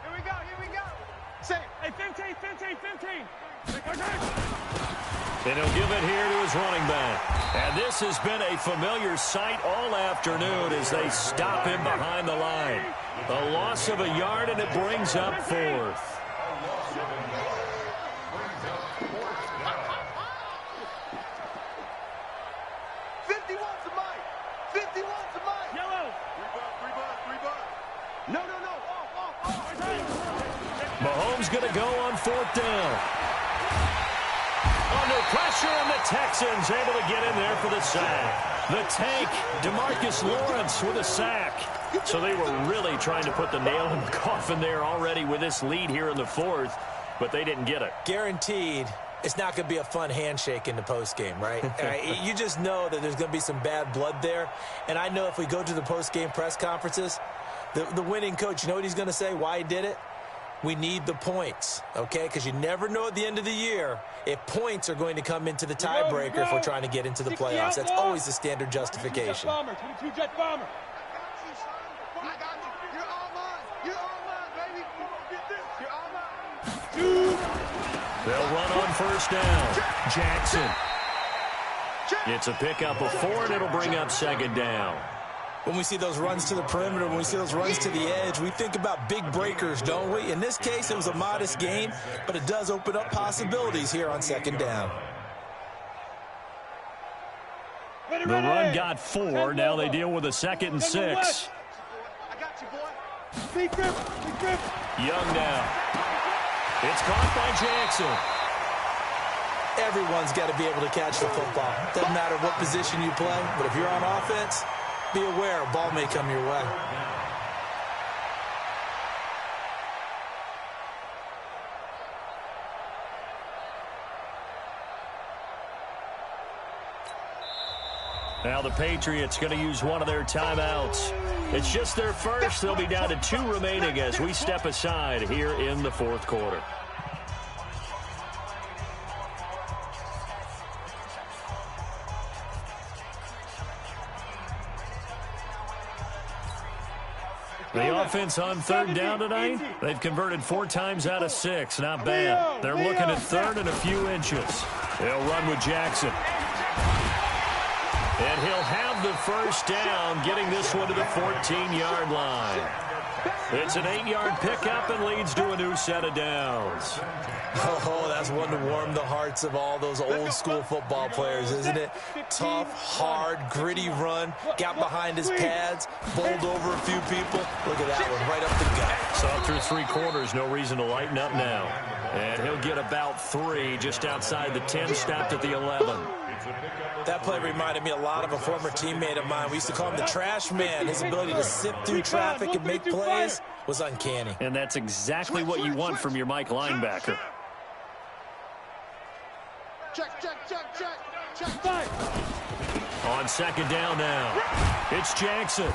S9: Here we go. Say.
S7: Hey, 15.
S5: And he'll give it here to his running back. And this has been a familiar sight all afternoon as they stop him behind the line. A loss of a yard, and it brings up 4th.
S7: Yellow.
S9: Rebuff. No.
S5: Mahomes going to go on 4th down. Under pressure, and the Texans able to get in there for the sack. The tank, DeMarcus Lawrence with a sack. So they were really trying to put the nail in the coffin there already with this lead here in the 4th, but they didn't get it.
S6: Guaranteed it's not going to be a fun handshake in the postgame, right? You just know that there's going to be some bad blood there. And I know if we go to the postgame press conferences, the winning coach, you know what he's going to say, why he did it? We need the points, okay? Because you never know at the end of the year if points are going to come into the tiebreaker if we're trying to get into the playoffs. That's always the standard justification.
S7: 22 jet bomber.
S9: I got you. You're all mine, baby. Get this. You're all mine.
S5: They'll run on 1st down. Jackson. It's a pickup of 4, and it'll bring up 2nd down.
S6: When we see those runs to the perimeter, when we see those runs to the edge, we think about big breakers, don't we? In this case, it was a modest gain, but it does open up possibilities here on 2nd down.
S5: The run got 4. Now they deal with a 2nd and 6.
S9: I got you, boy.
S7: Big grip.
S5: Young now. It's caught by Jackson.
S6: Everyone's got to be able to catch the football. Doesn't matter what position you play, but if you're on offense, be aware a ball may come your way.
S5: Now the Patriots going to use one of their timeouts. It's just their first. They'll be down to 2 remaining as we step aside here in the fourth quarter. The offense on third down tonight, they've converted 4 times out of 6. Not bad. They're looking at third and a few inches. They'll run with Jackson. And he'll have the first down, getting this one to the 14-yard line. It's an 8-yard pickup and leads to a new set of downs.
S6: Oh, that's one to warm the hearts of all those old-school football players, isn't it? Tough, hard, gritty run, got behind his pads, bowled over a few people. Look at that one, right up the gut.
S5: Saw through 3 quarters, no reason to lighten up now. And he'll get about 3 just outside the 10, stopped at the 11.
S6: That play reminded me a lot of a former teammate of mine. We used to call him the trash man. His ability to sift through traffic and make plays was uncanny.
S5: And that's exactly what you want from your Mike linebacker.
S9: Check.
S5: On second down now, it's Jackson.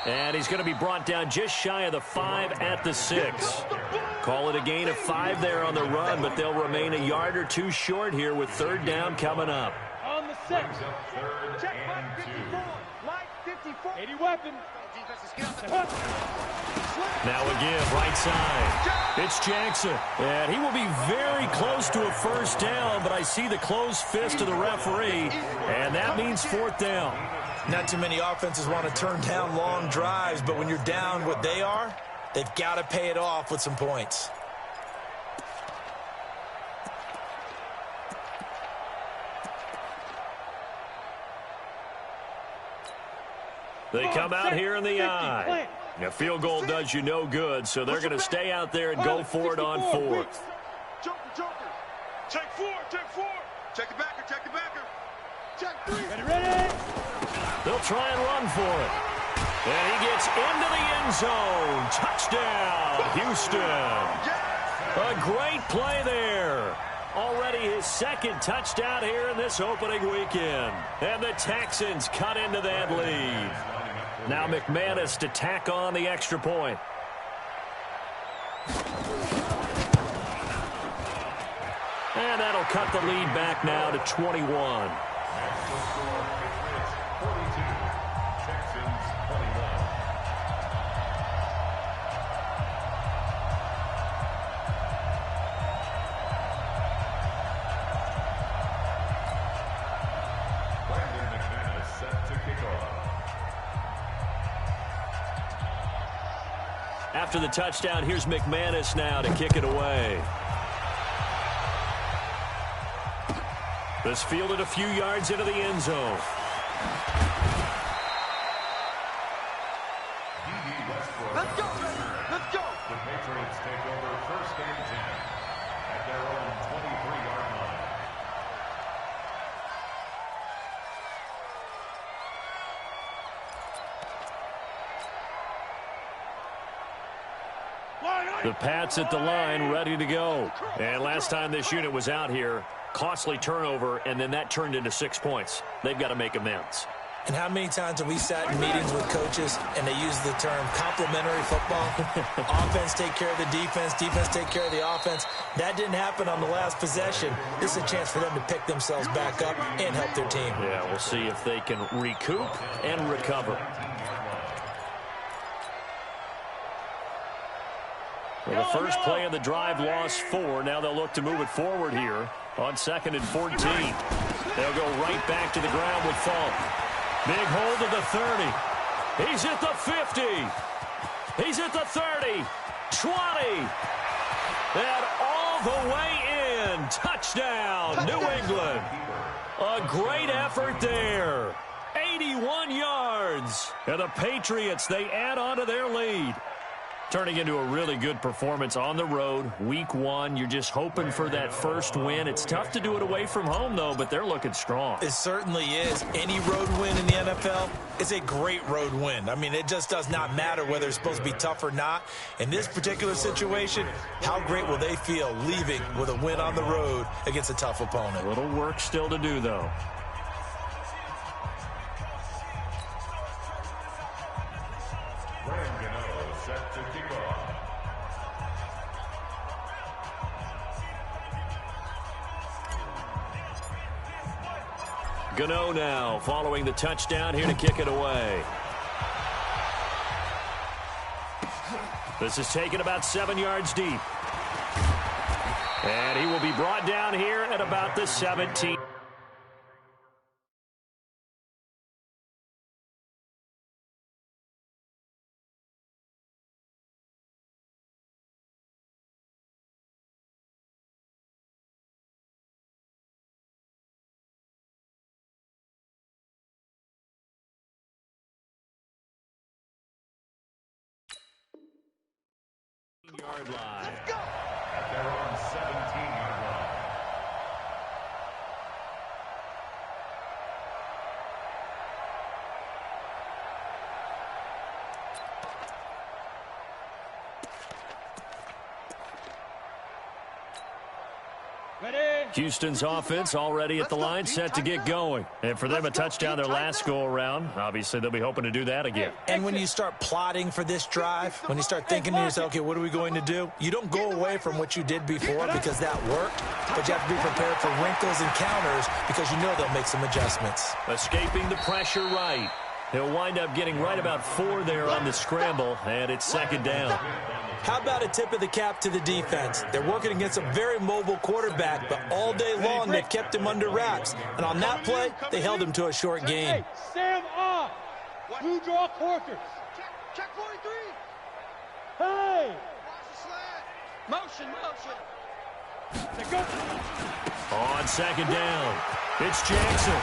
S5: And he's going to be brought down just shy of the 5 at the 6. Call it a gain of 5 there on the run, but they'll remain a yard or 2 short here with third down coming up.
S7: On the 6. Check Mike 54. Mike 54. 80 weapon.
S5: Now again, right side. It's Jackson. And he will be very close to a first down, but I see the closed fist of the referee, and that means 4th down.
S6: Not too many offenses want to turn down long drives, but when you're down what they are, they've got to pay it off with some points.
S5: They come out here in the I. A field goal does you no good, so they're going to stay out there and go for it on 4th.
S9: Joker. Check 4. Check the backer. Check 3.
S7: Ready.
S5: They'll try and run for it. And he gets into the end zone. Touchdown, Houston. A great play there. Already his 2nd touchdown here in this opening weekend. And the Texans cut into that lead. Now McManus to tack on the extra point. And that'll cut the lead back now to 21. After the touchdown, here's McManus now to kick it away. This fielded a few yards into the end zone.
S9: Let's go. The Patriots take over 1st and 10 at their own 23-yard line.
S5: The Pats at the line, ready to go. And last time this unit was out here, costly turnover, and then that turned into 6 points. They've got to make amends.
S6: And how many times have we sat in meetings with coaches and they use the term complementary football? Offense take care of the defense, defense take care of the offense. That didn't happen on the last possession. This is a chance for them to pick themselves back up and help their team.
S5: Yeah, we'll see if they can recoup and recover. Well, the first play of the drive lost 4. Now they'll look to move it forward here on 2nd and 14. They'll go right back to the ground with Falk. Big hold of the 30. He's at the 50. He's at the 30. 20. And all the way in. Touchdown, New England. A great effort there. 81 yards. And the Patriots, they add on to their lead. Turning into a really good performance on the road. Week 1, you're just hoping for that first win. It's tough to do it away from home, though, but they're looking strong.
S6: It certainly is. Any road win in the NFL is a great road win. I mean, it just does not matter whether it's supposed to be tough or not. In this particular situation, how great will they feel leaving with a win on the road against a tough opponent?
S5: A little work still to do, though. Gano now following the touchdown here to kick it away. This is taken about 7 yards deep. And he will be brought down here at about the 17. Yard line.
S8: Let's go. At their own 17-yard line.
S5: Houston's offense already at the line, set to get going. And for them, a touchdown their last go-around. Obviously, they'll be hoping to do that again.
S6: And when you start plotting for this drive, when you start thinking to yourself, okay, what are we going to do? You don't go away from what you did before because that worked, but you have to be prepared for wrinkles and counters because you know they'll make some adjustments.
S5: Escaping the pressure right. He'll wind up getting right about 4 there on the scramble, and it's second down.
S6: How about a tip of the cap to the defense? They're working against a very mobile quarterback, but all day long they've kept him under wraps. And on that play, they held him to a short gain.
S7: Hey, Sam off. Blue draw quarters.
S9: Check 43.
S7: Hey.
S9: Watch the slant. Motion.
S7: They go.
S5: On second down, it's Jackson.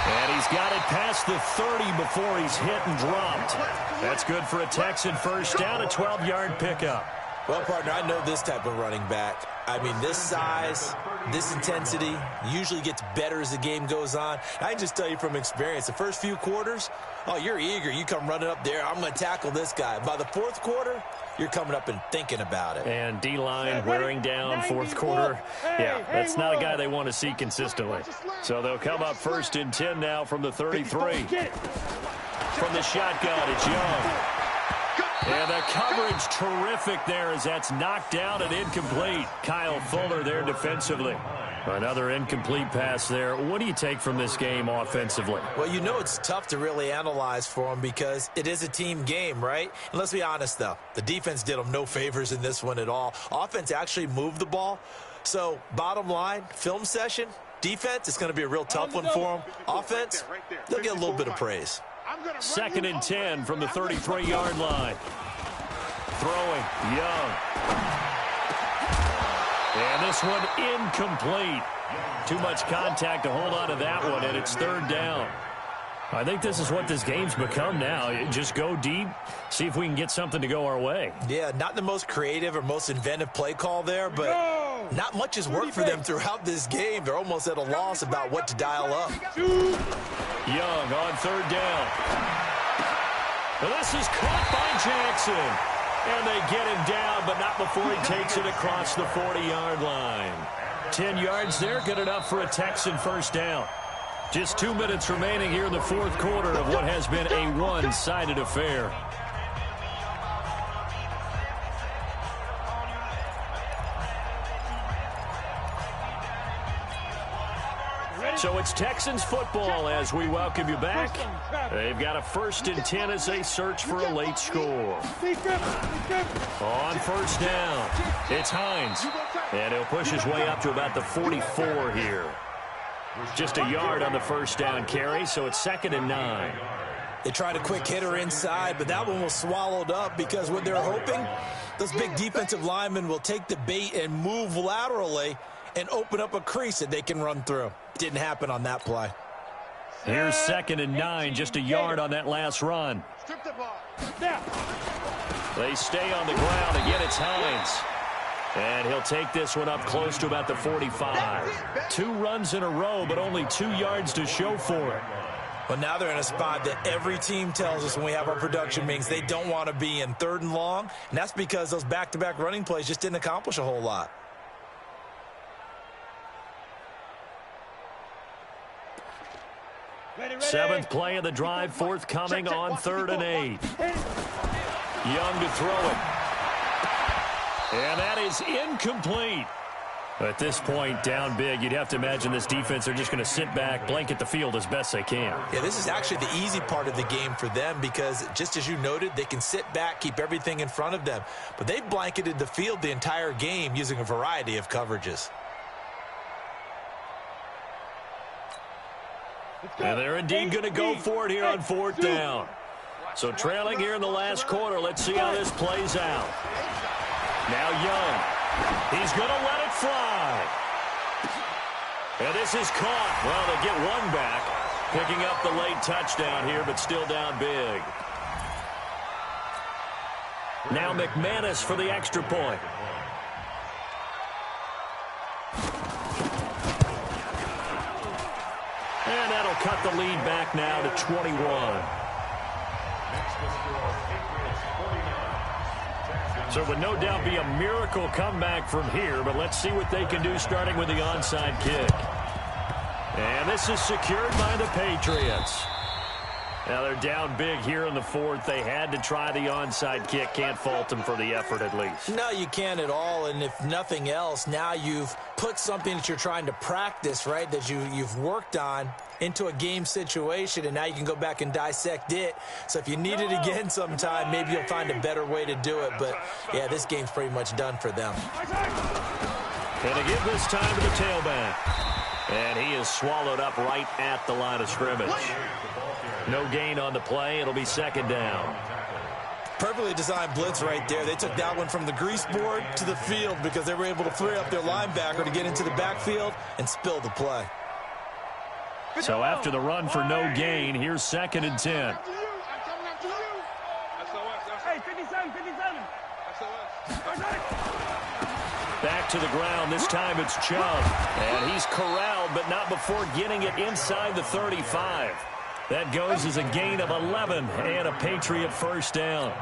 S5: And he's got it past the 30 before he's hit and dropped. That's good for a Texan first down, a 12-yard pickup.
S6: Well, partner, I know this type of running back. I mean, this size, this intensity usually gets better as the game goes on. I can just tell you from experience, the first few quarters, oh, you're eager. You come running up there, I'm going to tackle this guy. By the fourth quarter, you're coming up and thinking about it.
S5: And D-line wearing down fourth quarter. Yeah, that's not a guy they want to see consistently. So they'll come up first and 10 now from the 33. From the shotgun, it's Young. And the coverage terrific there as that's knocked down and incomplete. Kyle Fuller there defensively. Another incomplete pass there. What do you take from this game offensively?
S6: Well, you know it's tough to really analyze for them because it is a team game, right? And let's be honest, though. The defense did them no favors in this one at all. Offense actually moved the ball. So, bottom line, film session, defense, it's going to be a real tough one for them. Offense, they'll get a little bit of praise.
S5: Second and 10 from the 33-yard line. Throwing, Young. And this one incomplete. Too much contact to hold on to that one, and it's third down. I think this is what this game's become now. Just go deep, see if we can get something to go our way.
S6: Yeah, not the most creative or most inventive play call there, but not much has worked for them throughout this game. They're almost at a loss about what to dial up.
S5: Young on third down. Well, this is caught by Jackson. And they get him down, but not before he takes it across the 40-yard line. 10 yards there, good enough for a Texan first down. Just 2 minutes remaining here in the fourth quarter of what has been a one-sided affair. So it's Texans football as we welcome you back. They've got a first and 10 as they search for a late score. On first down, it's Hines. And he'll push his way up to about the 44 here. Just a yard on the first down carry, so it's second and 9.
S6: They tried a quick hitter inside, but that one was swallowed up because what they're hoping, those big defensive linemen will take the bait and move laterally and open up a crease that they can run through. Didn't happen on that play.
S5: Here's second and 9, just a yard on that last run. They stay on the ground. Again, it's Hines. And he'll take this one up close to about the 45. 2 runs in a row, but only 2 yards to show for it.
S6: But now they're in a spot that every team tells us when we have our production meetings they don't want to be in, third and long. And that's because those back-to-back running plays just didn't accomplish a whole lot.
S5: Seventh play of the drive, forthcoming on 3rd and 8. Young to throw it. And that is incomplete. At this point, down big, you'd have to imagine this defense are just going to sit back, blanket the field as best they can.
S6: Yeah, this is actually the easy part of the game for them because, just as you noted, they can sit back, keep everything in front of them. But they've blanketed the field the entire game using a variety of coverages.
S5: And they're indeed going to go for it here on 4th down. So trailing here in the last quarter, let's see how this plays out. Now Young. He's going to let it fly. And this is caught. Well, they get one back, picking up the late touchdown here, but still down big. Now McManus for the extra point. And that'll cut the lead back now to 21. So it would no doubt be a miracle comeback from here, but let's see what they can do starting with the onside kick. And this is secured by the Patriots. Now they're down big here in the 4th. They had to try the onside kick. Can't fault them for the effort at least.
S6: No, you can't at all. And if nothing else, now you've put something that you're trying to practice, right, that you've worked on into a game situation, and now you can go back and dissect it. So if you need it again sometime, maybe you'll find a better way to do it. But, yeah, this game's pretty much done for them.
S5: Going to give this time to the tailback. And he is swallowed up right at the line of scrimmage. No gain on the play. It'll be 2nd down.
S6: Perfectly designed blitz right there. They took that one from the grease board to the field because they were able to free up their linebacker to get into the backfield and spill the play.
S5: So after the run for no gain, here's 2nd and 10.
S7: Hey, 57.
S5: Back to the ground. This time it's Chubb. And he's corralled, but not before getting it inside the 35. That goes as a gain of 11 and a Patriot first down.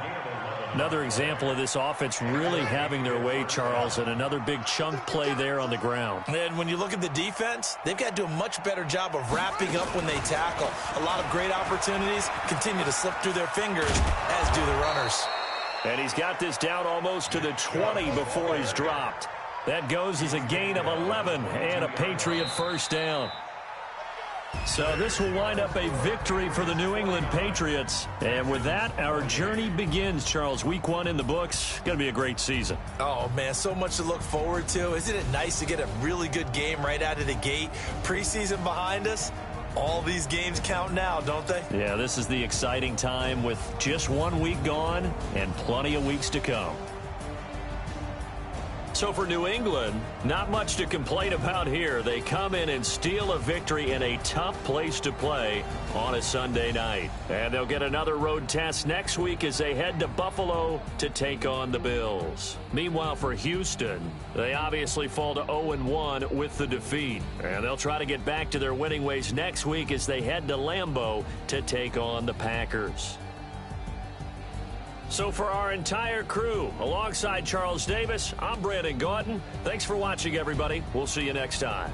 S5: Another example of this offense really having their way, Charles, and another big chunk play there on the ground.
S6: And when you look at the defense, they've got to do a much better job of wrapping up when they tackle. A lot of great opportunities continue to slip through their fingers, as do the runners.
S5: And he's got this down almost to the 20 before he's dropped. That goes as a gain of 11 and a Patriot first down. So this will wind up a victory for the New England Patriots. And with that, our journey begins, Charles. Week 1 in the books. Going to be a great season.
S6: Oh, man, so much to look forward to. Isn't it nice to get a really good game right out of the gate? Preseason behind us. All these games count now, don't they?
S5: Yeah, this is the exciting time with just 1 week gone and plenty of weeks to come. So for New England, not much to complain about here. They come in and steal a victory in a tough place to play on a Sunday night. And they'll get another road test next week as they head to Buffalo to take on the Bills. Meanwhile, for Houston, they obviously fall to 0-1 with the defeat. And they'll try to get back to their winning ways next week as they head to Lambeau to take on the Packers. So for our entire crew, alongside Charles Davis, I'm Brandon Gautin. Thanks for watching, everybody. We'll see you next time.